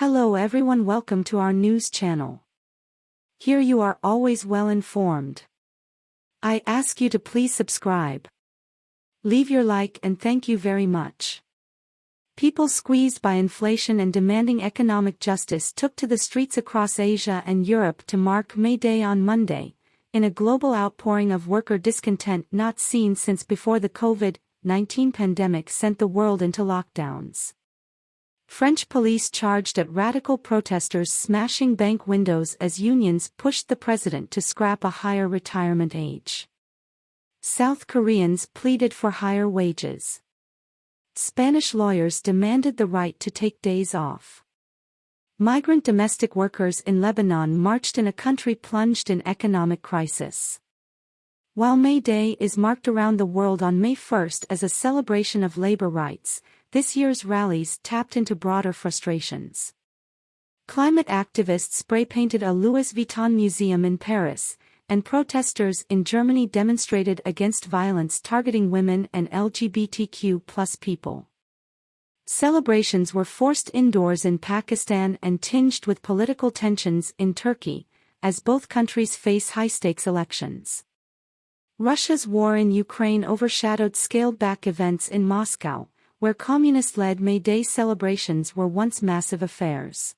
Hello everyone, welcome to our news channel. Here you are always well informed. I ask you to please subscribe. Leave your like and thank you very much. People squeezed by inflation and demanding economic justice took to the streets across Asia and Europe to mark May Day on Monday, in a global outpouring of worker discontent not seen since before the COVID-19 pandemic sent the world into lockdowns. French police charged at radical protesters smashing bank windows as unions pushed the president to scrap a higher retirement age. South Koreans pleaded for higher wages. Spanish lawyers demanded the right to take days off. Migrant domestic workers in Lebanon marched in a country plunged in economic crisis. While May Day is marked around the world on May 1st as a celebration of labor rights, this year's rallies tapped into broader frustrations. Climate activists spray-painted a Louis Vuitton museum in Paris, and protesters in Germany demonstrated against violence targeting women and LGBTQ+ people. Celebrations were forced indoors in Pakistan and tinged with political tensions in Turkey, as both countries face high-stakes elections. Russia's war in Ukraine overshadowed scaled-back events in Moscow, where communist-led May Day celebrations were once massive affairs.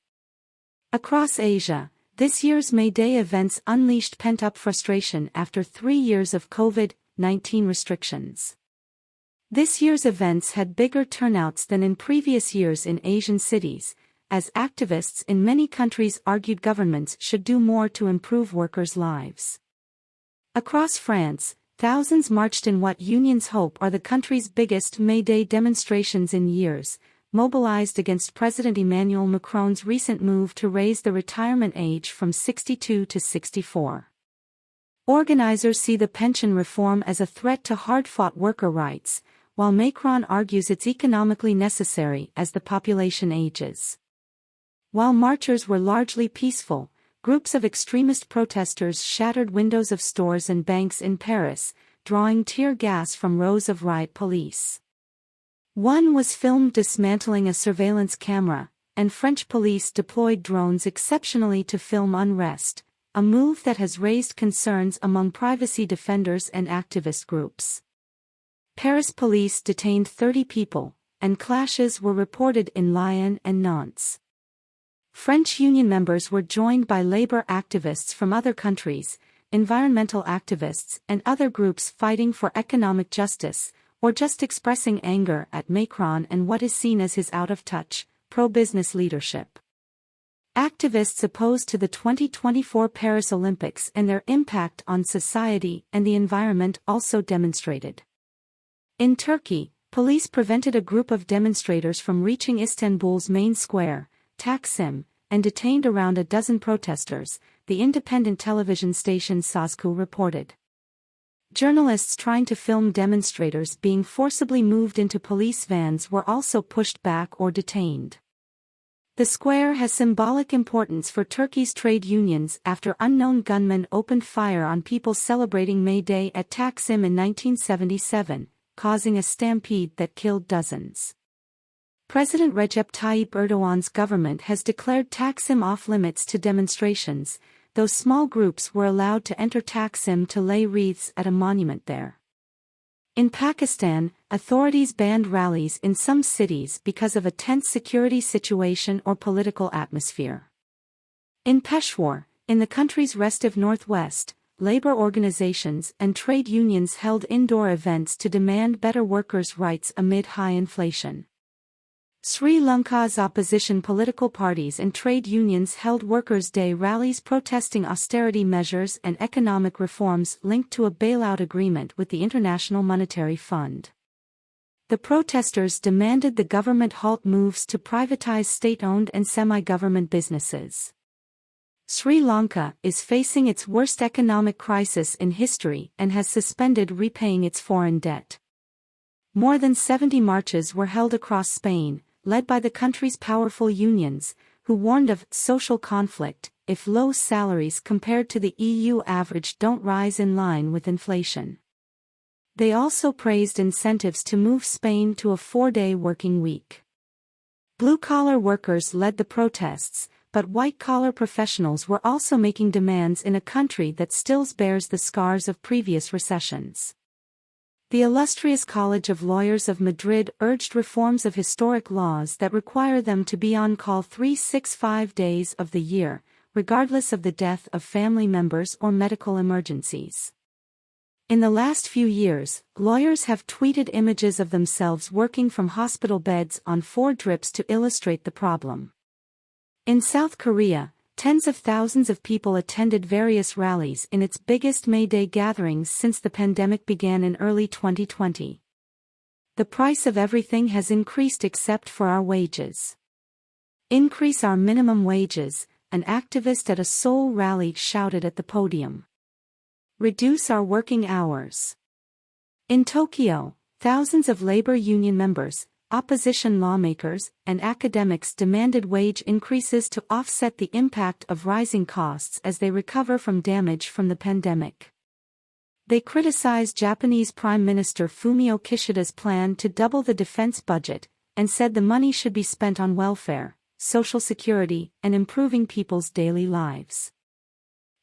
Across Asia, this year's May Day events unleashed pent-up frustration after 3 years of COVID-19 restrictions. This year's events had bigger turnouts than in previous years in Asian cities, as activists in many countries argued governments should do more to improve workers' lives. Across France, thousands marched in what unions hope are the country's biggest May Day demonstrations in years, mobilized against President Emmanuel Macron's recent move to raise the retirement age from 62 to 64. Organizers see the pension reform as a threat to hard-fought worker rights, while Macron argues it's economically necessary as the population ages. While marchers were largely peaceful, groups of extremist protesters shattered windows of stores and banks in Paris, drawing tear gas from rows of riot police. One was filmed dismantling a surveillance camera, and French police deployed drones exceptionally to film unrest, a move that has raised concerns among privacy defenders and activist groups. Paris police detained 30 people, and clashes were reported in Lyon and Nantes. French union members were joined by labor activists from other countries, environmental activists and other groups fighting for economic justice, or just expressing anger at Macron and what is seen as his out-of-touch, pro-business leadership. Activists opposed to the 2024 Paris Olympics and their impact on society and the environment also demonstrated. In Turkey, police prevented a group of demonstrators from reaching Istanbul's main square, Taksim, and detained around a dozen protesters, the independent television station Sazku reported. Journalists trying to film demonstrators being forcibly moved into police vans were also pushed back or detained. The square has symbolic importance for Turkey's trade unions after unknown gunmen opened fire on people celebrating May Day at Taksim in 1977, causing a stampede that killed dozens. President Recep Tayyip Erdogan's government has declared Taksim off-limits to demonstrations, though small groups were allowed to enter Taksim to lay wreaths at a monument there. In Pakistan, authorities banned rallies in some cities because of a tense security situation or political atmosphere. In Peshawar, in the country's restive northwest, labor organizations and trade unions held indoor events to demand better workers' rights amid high inflation. Sri Lanka's opposition political parties and trade unions held Workers' Day rallies protesting austerity measures and economic reforms linked to a bailout agreement with the International Monetary Fund. The protesters demanded the government halt moves to privatize state-owned and semi-government businesses. Sri Lanka is facing its worst economic crisis in history and has suspended repaying its foreign debt. More than 70 marches were held across Spain, led by the country's powerful unions, who warned of social conflict if low salaries compared to the EU average don't rise in line with inflation. They also praised incentives to move Spain to a 4-day working week. Blue-collar workers led the protests, but white-collar professionals were also making demands in a country that still bears the scars of previous recessions. The illustrious College of Lawyers of Madrid urged reforms of historic laws that require them to be on call 365 days of the year, regardless of the death of family members or medical emergencies. In the last few years, lawyers have tweeted images of themselves working from hospital beds on 4 drips to illustrate the problem. In South Korea, tens of thousands of people attended various rallies in its biggest May Day gatherings since the pandemic began in early 2020. The price of everything has increased except for our wages. Increase our minimum wages, an activist at a Seoul rally shouted at the podium. Reduce our working hours. In Tokyo, thousands of labor union members, opposition lawmakers, and academics demanded wage increases to offset the impact of rising costs as they recover from damage from the pandemic. They criticized Japanese Prime Minister Fumio Kishida's plan to double the defense budget, and said the money should be spent on welfare, social security, and improving people's daily lives.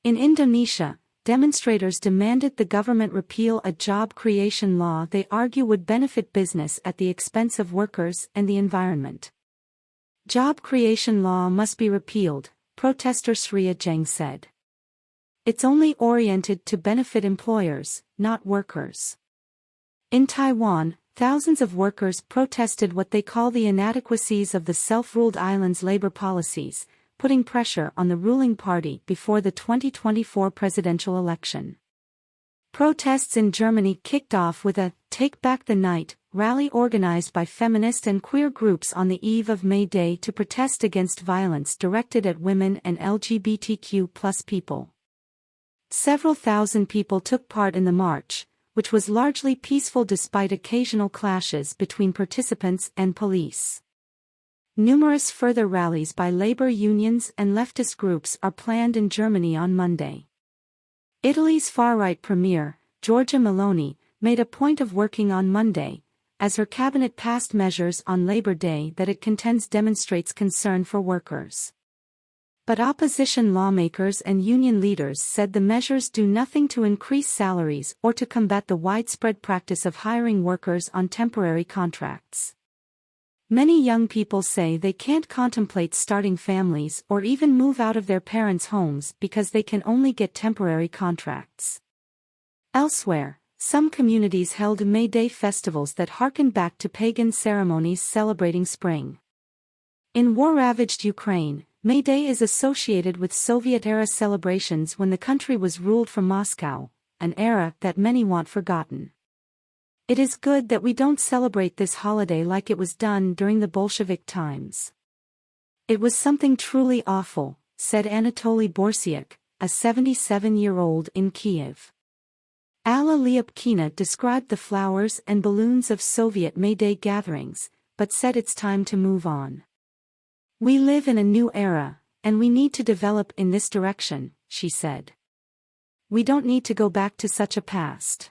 In Indonesia, demonstrators demanded the government repeal a job creation law they argue would benefit business at the expense of workers and the environment. Job creation law must be repealed, protester Sriya Jeng said. It's only oriented to benefit employers, not workers. In Taiwan, thousands of workers protested what they call the inadequacies of the self-ruled island's labor policies, putting pressure on the ruling party before the 2024 presidential election. Protests in Germany kicked off with a "Take Back the Night" rally organized by feminist and queer groups on the eve of May Day to protest against violence directed at women and LGBTQ+ people. Several thousand people took part in the march, which was largely peaceful despite occasional clashes between participants and police. Numerous further rallies by labor unions and leftist groups are planned in Germany on Monday. Italy's far-right premier, Giorgia Meloni, made a point of working on Monday, as her cabinet passed measures on Labor Day that it contends demonstrates concern for workers. But opposition lawmakers and union leaders said the measures do nothing to increase salaries or to combat the widespread practice of hiring workers on temporary contracts. Many young people say they can't contemplate starting families or even move out of their parents' homes because they can only get temporary contracts. Elsewhere, some communities held May Day festivals that harken back to pagan ceremonies celebrating spring. In war-ravaged Ukraine, May Day is associated with Soviet-era celebrations when the country was ruled from Moscow, an era that many want forgotten. It is good that we don't celebrate this holiday like it was done during the Bolshevik times. It was something truly awful, said Anatoly Borsiak, a 77-year-old in Kiev. Alla Lyupkina described the flowers and balloons of Soviet May Day gatherings, but said it's time to move on. We live in a new era, and we need to develop in this direction, she said. We don't need to go back to such a past.